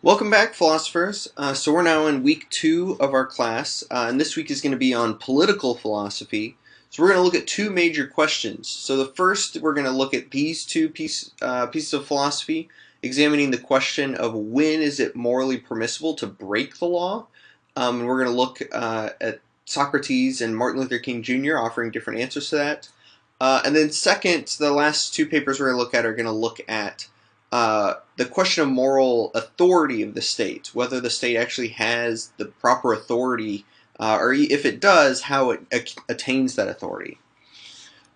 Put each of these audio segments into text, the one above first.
Welcome back, philosophers. So we're now in week 2 of our class, and this week is going to be on political philosophy. So we're going to look at two major questions. So the first, we're going to look at these two pieces of philosophy, examining the question of when is it morally permissible to break the law. And we're going to look at Socrates and Martin Luther King Jr. offering different answers to that. And then second, the last two papers we're going to look at are going to look at the question of moral authority of the state, whether the state actually has the proper authority, or if it does, how it attains that authority.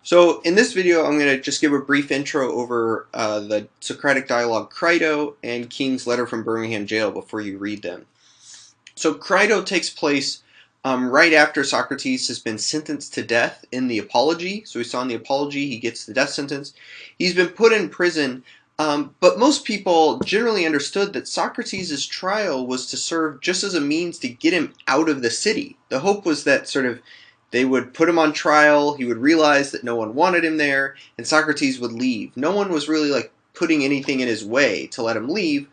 So in this video, I'm going to just give a brief intro over the Socratic dialogue Crito and King's letter from Birmingham jail before you read them. So Crito takes place right after Socrates has been sentenced to death in the Apology. So we saw in the Apology he gets the death sentence. He's been put in prison. But most people generally understood that Socrates' trial was to serve just as a means to get him out of the city. The hope was that they would put him on trial, he would realize that no one wanted him there, and Socrates would leave. No one was really putting anything in his way to let him leave.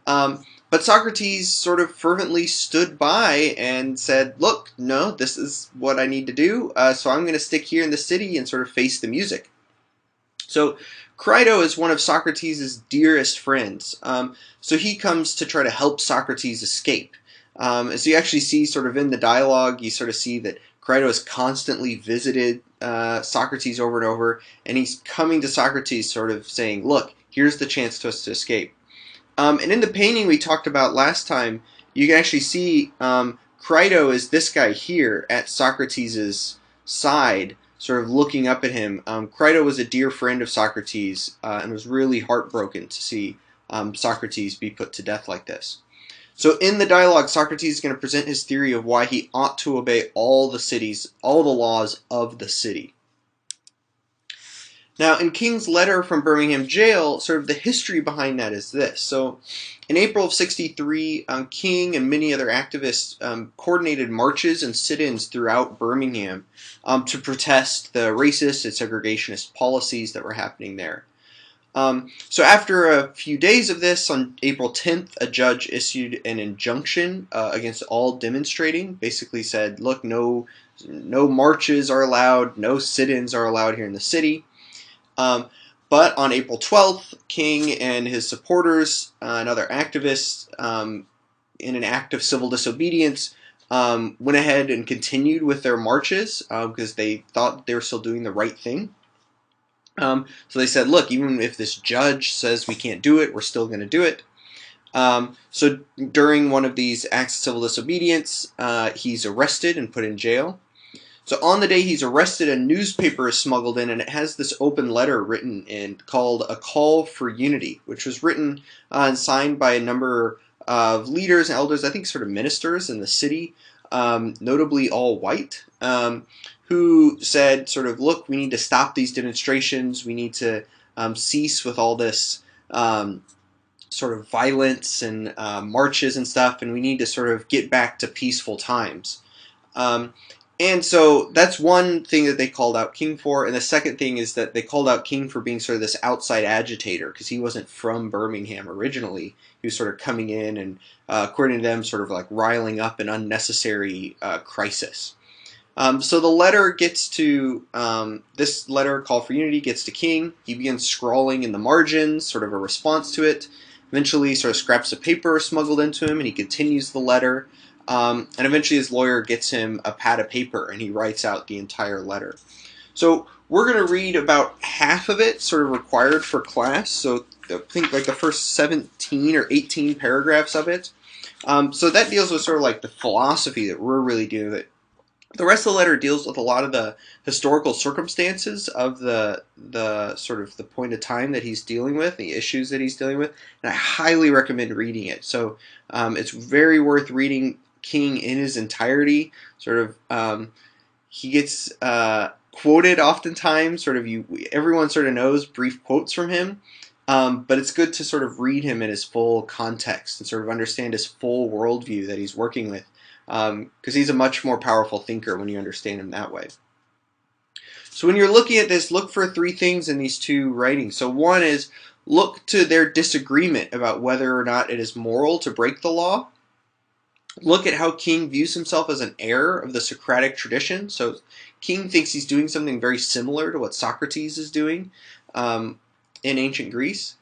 But Socrates sort of fervently stood by and said, look, no, this is what I need to do, so I'm going to stick here in the city and sort of face the music. So Crito is one of Socrates' dearest friends, so he comes to try to help Socrates escape. So you actually see sort of in the dialogue, you sort of see that Crito has constantly visited Socrates over and over, and he's coming to Socrates sort of saying, look, here's the chance to us to escape. And in the painting we talked about last time, you can actually see Crito is this guy here at Socrates' side, sort of looking up at him. Crito was a dear friend of Socrates and was really heartbroken to see Socrates be put to death like this. So in the dialogue, Socrates is going to present his theory of why he ought to obey all the laws of the city. Now, in King's letter from Birmingham jail, sort of the history behind that is this. So in April of '63, King and many other activists coordinated marches and sit-ins throughout Birmingham to protest the racist and segregationist policies that were happening there. So after a few days of this, on April 10th, a judge issued an injunction against all demonstrating, basically said, look, no marches are allowed, no sit-ins are allowed here in the city. But on April 12th, King and his supporters and other activists, in an act of civil disobedience, went ahead and continued with their marches because they thought they were still doing the right thing. So they said, look, even if this judge says we can't do it, we're still going to do it. So during one of these acts of civil disobedience, he's arrested and put in jail. So on the day he's arrested, a newspaper is smuggled in, and it has this open letter written in called A Call for Unity, which was written and signed by a number of leaders and elders, I think sort of ministers in the city, notably all white, who said sort of, look, we need to stop these demonstrations, we need to cease with all this sort of violence and marches and stuff, and we need to sort of get back to peaceful times. And so that's one thing that they called out King for, and the second thing is that they called out King for being sort of this outside agitator, because he wasn't from Birmingham originally. He was sort of coming in and, according to them, sort of riling up an unnecessary crisis. So the letter gets to, this letter, Call for Unity, gets to King. He begins scrawling in the margins, sort of a response to it. Eventually, sort of scraps of paper are smuggled into him, and he continues the letter. And eventually his lawyer gets him a pad of paper and he writes out the entire letter. So we're going to read about half of it, sort of required for class. So I think the first 17 or 18 paragraphs of it. So that deals with sort of the philosophy that we're really dealing with. The rest of the letter deals with a lot of the historical circumstances of the sort of the point of time that he's dealing with, the issues that he's dealing with, and I highly recommend reading it. So it's very worth reading King in his entirety. Sort of he gets quoted oftentimes, sort of everyone sort of knows brief quotes from him, but it's good to sort of read him in his full context and sort of understand his full worldview that he's working with, because he's a much more powerful thinker when you understand him that way. So when you're looking at this, look for three things in these two writings. So one is, Look to their disagreement about whether or not it is moral to break the law. Look at how King views himself as an heir of the Socratic tradition. So King thinks he's doing something very similar to what Socrates is doing in ancient Greece.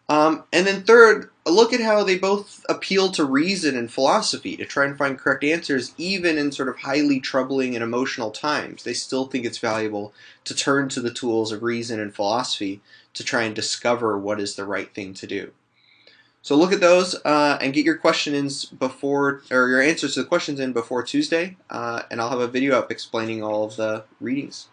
And then third, look at how they both appeal to reason and philosophy to try and find correct answers, even in sort of highly troubling and emotional times. They still think it's valuable to turn to the tools of reason and philosophy to try and discover what is the right thing to do. So look at those and get your questions before, or your answers to the questions in before Tuesday, and I'll have a video up explaining all of the readings.